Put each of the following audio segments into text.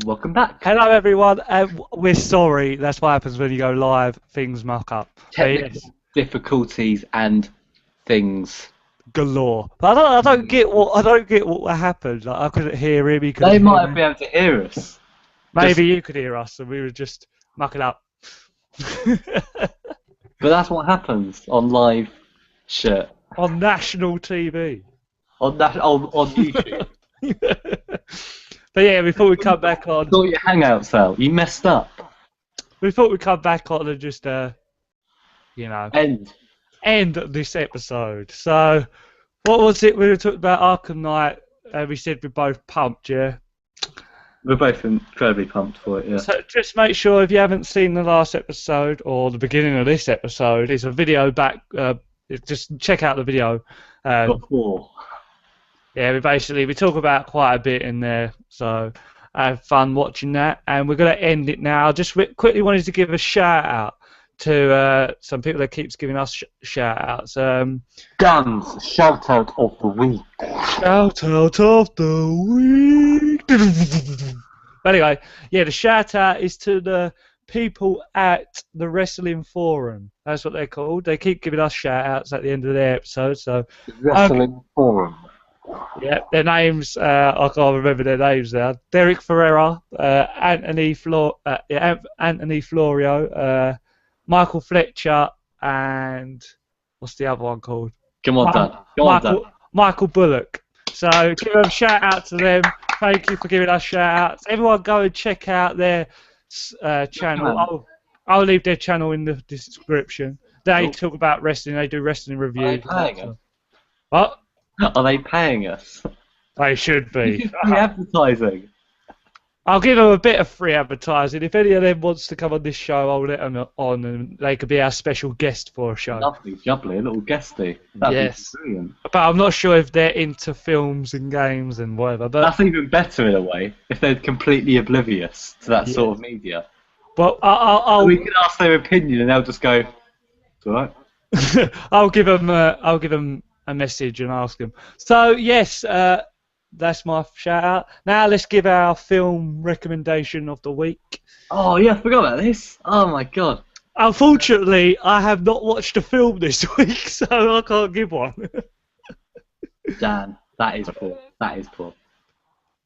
Welcome back. Hello everyone, we're sorry, that's what happens when you go live, things muck up. Technical Yes, difficulties and things. galore. But I don't get what happened. Like, I couldn't hear him, he couldn't They hear might have me. been able to hear us. Maybe you could hear us and we were just mucking up. But that's what happens on live shit. On national TV. On YouTube. But yeah, we thought we'd come back on. Sort your hangouts out. You messed up. We thought we'd come back on and just, you know, End. end this episode. So, what was it we were talking about? Arkham Knight. We said we're both pumped, yeah. We're both incredibly pumped for it, yeah. So just make sure if you haven't seen the last episode or the beginning of this episode, there's a video back. Just check out the video. Before. Yeah, we talk about quite a bit in there, so have fun watching that. And we're going to end it now. Just quickly wanted to give a shout out to some people that keeps giving us shout outs. Guns, shout out of the week. Shout out of the week. Anyway, yeah, the shout out is to the people at the Wrestling Forum. That's what they're called. They keep giving us shout outs at the end of their episodes. So Wrestling Forum. yeah, their names, I can't remember their names now. Derek Ferreira, Anthony Florio, Michael Fletcher, and what's the other one called? Come on, Dan. Come on, Dan. Michael Bullock. So give them a shout out to them. Thank you for giving us shout outs. Everyone go and check out their channel. I'll leave their channel in the description. They talk about wrestling. They do wrestling reviews. Are they paying us? What? Are they paying us? They should be. Free advertising. I'll give them a bit of free advertising. If any of them wants to come on this show, I'll let them on and they could be our special guest for a show. Lovely, jubbly, a little guesty. That'd Yes. be brilliant. But I'm not sure if they're into films and games and whatever. But That's even better in a way, if they're completely oblivious to that sort of media. well, I'll We can ask their opinion and they'll just go, it's alright. I'll give them a message and ask them. So yes, that's my shout out. Now let's give our film recommendation of the week. Oh yeah, I forgot about this. Oh my god. Unfortunately, I have not watched a film this week, so I can't give one. Dan, that is poor. That is poor.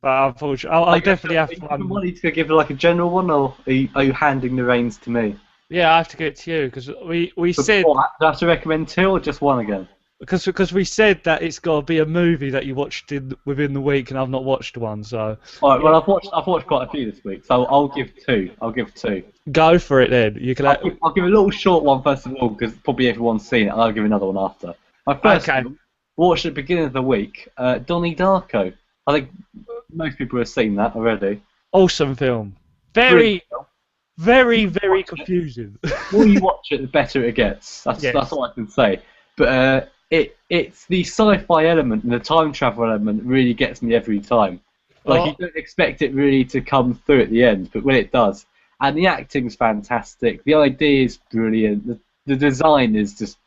But unfortunately, I'll definitely have You one. wanted to give like a general one, or are you handing the reins to me? Yeah, I have to give it to you because we said Do I have to recommend two or just one again? because we said that it's got to be a movie that you watched within the week, and I've not watched one. So Alright, well I've watched quite a few this week, so I'll give two. I'll give two. go for it then. You can. I'll give a little short one first of all because probably everyone's seen it, and I'll give another one after. My first film, watched at the beginning of the week, Donnie Darko. I think most people have seen that already. Awesome film. Very confusing. The more you watch it, the better it gets. That's Yes. that's all I can say. But it's the sci-fi element and the time travel element that really gets me every time. Like you don't expect it really to come through at the end, but when it does, and the acting's fantastic, the idea is brilliant, the design is just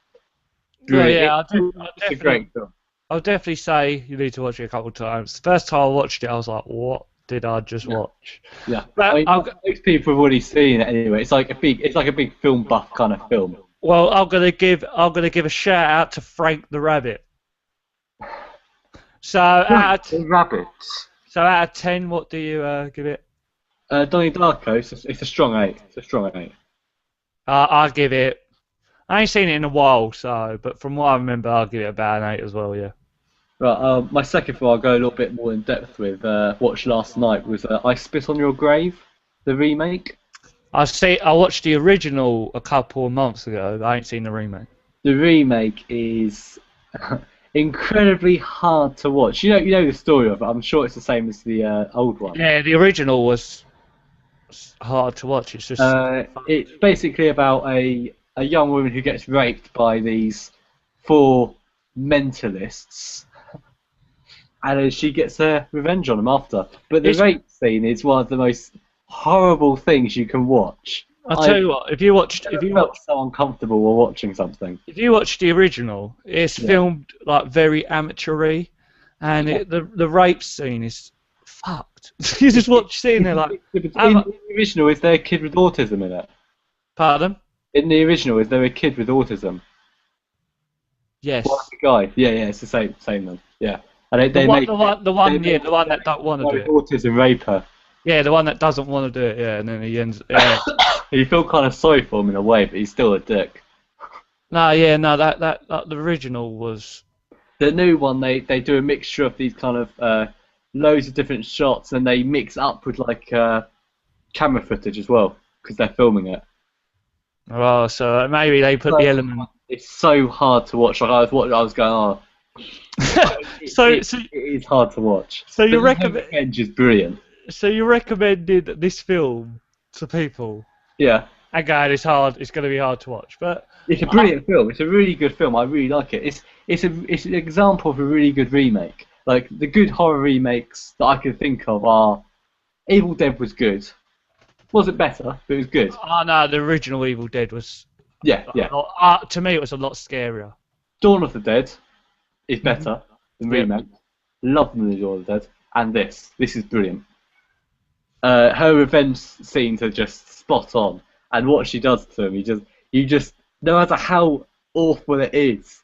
brilliant. Yeah, It's a great film. I'll definitely say you need to watch it a couple of times. The first time I watched it, I was like, "What did I just watch?" Yeah, But I mean, most people have already seen it anyway. It's like a big film buff kind of film. Well, I'm gonna give a shout out to Frank the Rabbit. So out of 10, what do you give it? Donnie Darko, it's a strong 8. It's a strong 8. I'll give it. I ain't seen it in a while, but from what I remember, I'll give it about an 8 as well. Yeah. Right, my second film I'll go a little bit more in depth with. Watched last night was I Spit on Your Grave, the remake. I watched the original a couple of months ago. I ain't seen the remake. The remake is incredibly hard to watch. You know the story of it. I'm sure it's the same as the old one. Yeah, the original was hard to watch. It's just. It's basically about a young woman who gets raped by these 4 mentalists, and then she gets her revenge on them after. But the rape scene is one of the most horrible things you can watch. I'll tell you what. If you watched so uncomfortable while watching something. If you watch the original, it's filmed like very amateur-y, and the rape scene is fucked. You just watch sitting there like. In the original, is there a kid with autism in it? Pardon? In the original, is there a kid with autism? Yes. What's the guy? Yeah, it's the same then. Yeah. And The one that don't want to do it. Autism rape her. Yeah, the one that doesn't want to do it. Yeah, and then he ends. Yeah. You feel kind of sorry for him in a way, but he's still a dick. That the original was. The new one, they do a mixture of these kind of loads of different shots, and they mix up with like camera footage as well because they're filming it. Oh, so maybe they put the element. It's so hard to watch. Like I was going, oh. It is hard to watch. So you recommend? Revenge is brilliant. So you recommended this film to people? Yeah. Again, it's hard. It's going to be hard to watch, but it's a brilliant film. It's a really good film. I really like it. It's an example of a really good remake. Like the good horror remakes that I can think of are Evil Dead was good. Wasn't better, but it was good. Oh no, the original Evil Dead was. Yeah. To me, it was a lot scarier. Dawn of the Dead is better than remake. Love the Dawn of the Dead, and this is brilliant. Her revenge scenes are just spot on, and what she does to him, you just no matter how awful it is,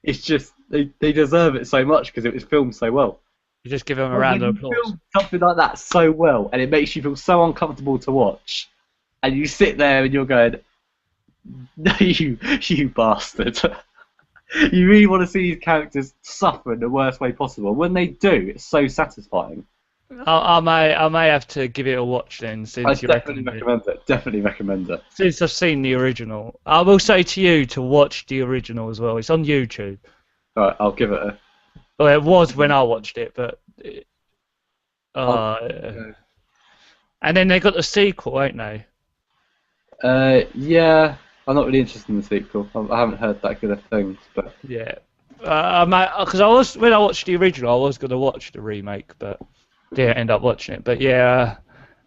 it's just they deserve it so much because it was filmed so well. You just give them a round of applause. Film something like that so well, and it makes you feel so uncomfortable to watch, and you sit there and you're going, "No, you bastard." You really want to see these characters suffer in the worst way possible. When they do, it's so satisfying. I may have to give it a watch then, since you recommend it. Definitely recommend it. Since I've seen the original, I will say to you to watch the original as well. It's on YouTube. All right, I'll give it a. Well, it was when I watched it, but. And then they got the sequel, ain't they? Yeah. I'm not really interested in the sequel. I haven't heard that good of things, but yeah, because when I watched the original, I was going to watch the remake, but didn't end up watching it. But yeah,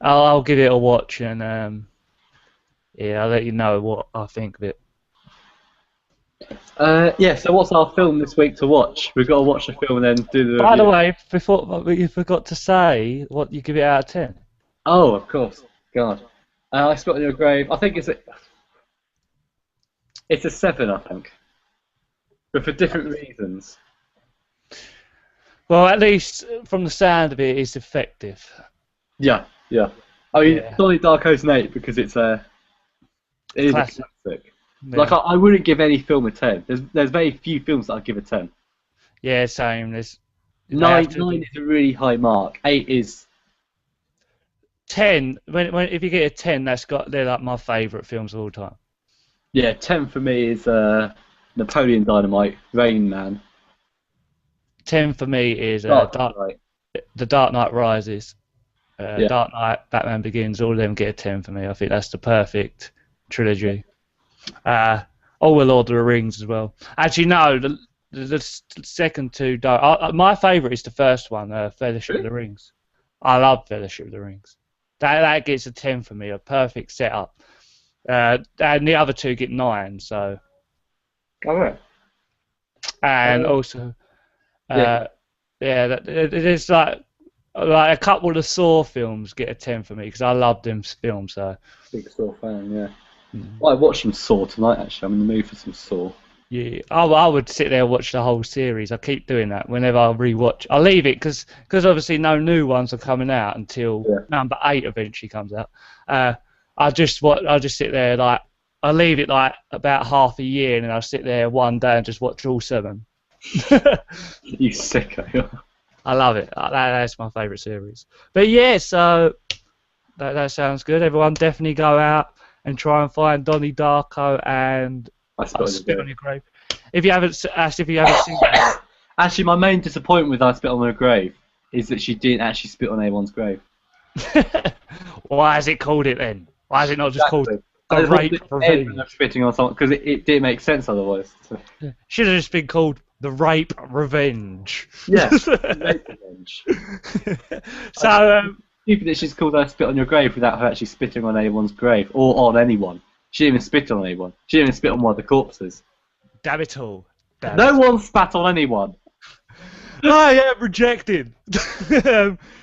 I'll give it a watch, and yeah, I'll let you know what I think of it. Yeah. So what's our film this week to watch? We've got to watch the film and then do the. By the way, before you forgot to say what you give it out of 10. Oh, of course. God, I Spit on Your Grave. I think it's a 7, I think, but for different reasons. Well, at least from the sound of it, it's effective. Yeah. I mean, Donnie Darko's an 8 because it is a classic. Yeah. Like I wouldn't give any film a 10. There's very few films that I'd give a 10. Yeah, same. There's 9 is a really high mark. 8 is 10. If you get a 10, they're like my favourite films of all time. Yeah, 10 for me is Napoleon Dynamite, Rain Man. 10 for me is The Dark Knight Rises, Dark Knight, Batman Begins. All of them get a 10 for me. I think that's the perfect trilogy. All the Lord of the Rings as well. Actually, no, the second two don't. My favourite is the first one, Fellowship of the Rings. I love Fellowship of the Rings. That gets a 10 for me. A perfect setup. And the other two get 9. So. Okay. And also, there's like a couple of the Saw films get a 10 for me because I love them films. So. Big Saw fan, yeah. Well, I watched some Saw tonight. Actually, I'm in the mood for some Saw. Yeah, I would sit there and watch the whole series. I keep doing that whenever I rewatch. I leave it because obviously no new ones are coming out until number 8 eventually comes out. I just sit there like I leave it like about half a year and then I sit there one day and just watch all 7. You sicko. I love it. That's my favourite series. But yeah, so that sounds good. Everyone definitely go out and try and find Donnie Darko and Spit on Your Grave. If you haven't seen that. Actually, my main disappointment with I Spit on Her Grave is that she didn't actually spit on anyone's grave. Why is it called it then? Why is it not just called The Rape Revenge? Spitting on someone because it didn't make sense otherwise. Should have just been called The Rape Revenge. Yeah, Rape Revenge. So. Stupid that she's called her Spit on Your Grave without her actually spitting on anyone's grave or on anyone. She didn't even spit on anyone. She didn't even spit on one of the corpses. Damn it all. No one spat on anyone. I am rejected.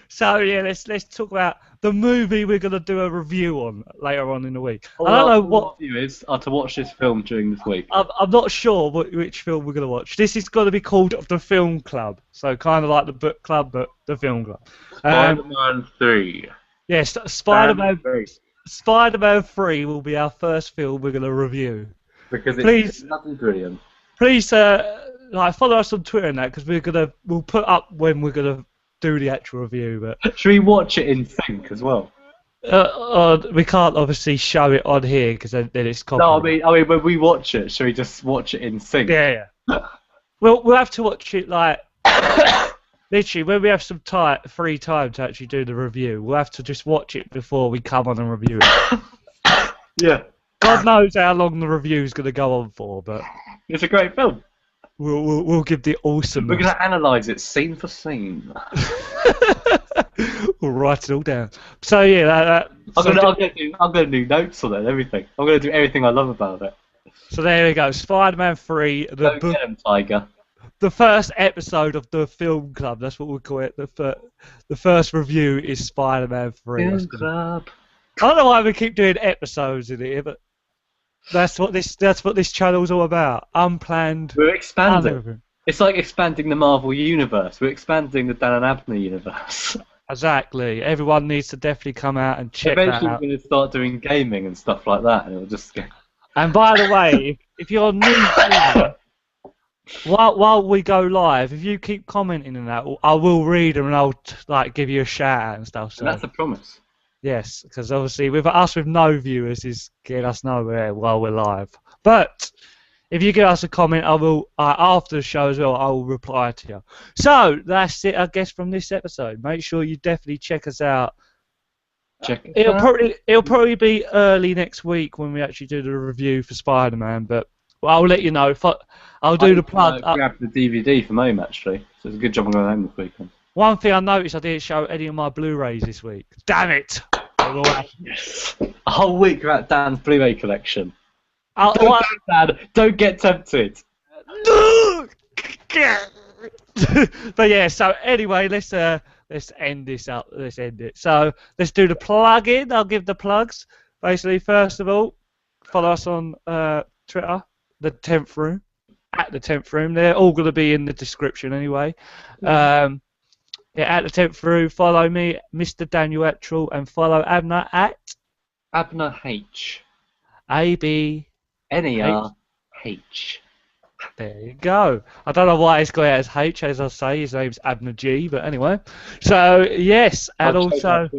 So yeah, let's talk about the movie we're gonna do a review on later on in the week. All I don't know our what. viewers are to watch this film during this week. I'm not sure which film we're gonna watch. This is gonna be called The Film Club, so kind of like the book club, but the film club. Spider-Man 3. Yes, Spider-Man 3 will be our first film we're gonna review. Because Please. it's nothing brilliant. Please, follow us on Twitter and that, because we'll put up when we're gonna do the actual review. But Should we watch it in sync as well? we can't obviously show it on here because then it's copyright. No, I mean when we watch it, should we just watch it in sync? Yeah. We'll have to watch it like literally when we have some free time to actually do the review. We'll have to just watch it before we come on and review it. Yeah. God knows how long the review's gonna go on for, but It's a great film. we'll give the awesome. We're gonna analyse it scene for scene. We'll write it all down. So yeah, I'm gonna do notes on it and everything. I'm gonna do everything I love about it. so there we go. Spider-Man 3, Don't get him, Tiger. the first episode of the film club. That's what we'll call it. The first review is Spider-Man 3. Film Club. I don't know why we keep doing episodes in here, but that's what this channel's all about. Unplanned. We're expanding. Unplanned. It's like expanding the Marvel universe. We're expanding the Dan and Abner universe. Exactly. Everyone needs to definitely come out and check that Eventually, out. we're going to start doing gaming and stuff like that, and it'll just go. And by the way, if you're new to while we go live, if you keep commenting on that, I will read them and I'll give you a shout out and stuff. So And that's a promise. yes, because obviously with us with no viewers is getting us nowhere while we're live. But if you give us a comment, I will after the show as well. I will reply to you. So that's it, I guess, from this episode. Make sure you definitely check us out. It'll probably be early next week when we actually do the review for Spider-Man. But I'll let you know. I'll do the plug. Grab the DVD from home actually, so it's a good job I'm going home this weekend. One thing I noticed, I didn't show any of my Blu-rays this week. Damn it! Yes. A whole week about Dan's Blu-ray collection. Don't get tempted. But yeah, so anyway, let's end this up. Let's end it. So let's do the plug-in. I'll give the plugs. Basically, first of all, follow us on Twitter, the 10th Room, at the 10th Room. They're all going to be in the description anyway. At the 10th Room, follow me, Mr. Daniel Ettrell, and follow Abner at Abner H. ABNERH. There you go. I don't know why it's got out as H, as I say. His name's Abner G, but anyway. So yes, and also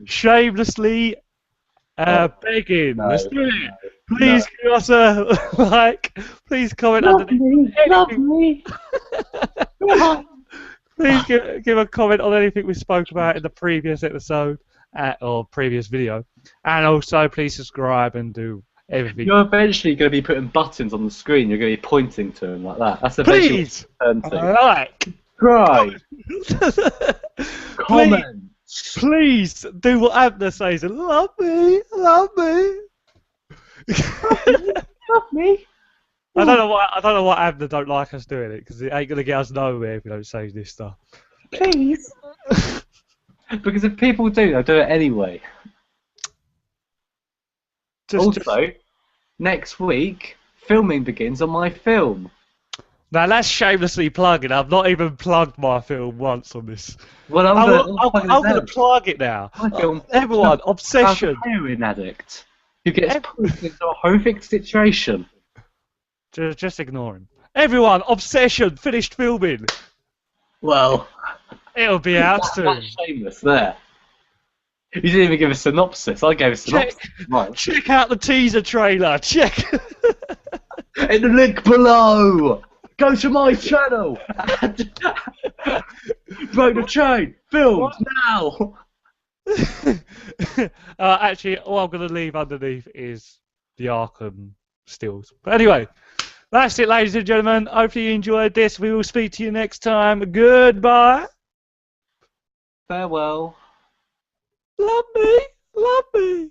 shamelessly begging. Let's do it. Please give us a like. Please comment underneath. Love me. Please give a comment on anything we spoke about in the previous episode or previous video, and also please subscribe and do everything. You're eventually going to be putting buttons on the screen. You're going to be pointing to them like that. That's please. Like. Subscribe. Comment. Please do what Abner says and love me. Love me. Love me. I don't know why Abner don't like us doing it, because it ain't gonna get us nowhere if we don't say this stuff. Please. Because if people do, they'll do it anyway. Also, next week, filming begins on my film. Now that's shamelessly plugging. I've not even plugged my film once on this. Well, I'm going to plug it now. My film. Everyone, Obsession. A heroin addict who gets pushed into a horrific situation. Just ignore him. Everyone, Obsession finished filming. Well, it'll be out soon. That's shameless there. You didn't even give a synopsis. I gave a synopsis. Check out the teaser trailer. Check. In the link below. Go to my channel. Broke the chain. Filmed now. Actually, all I'm going to leave underneath is the Arkham stills. But anyway, that's it, ladies and gentlemen. Hopefully you enjoyed this. We will speak to you next time. Goodbye. Farewell. Love me. Love me.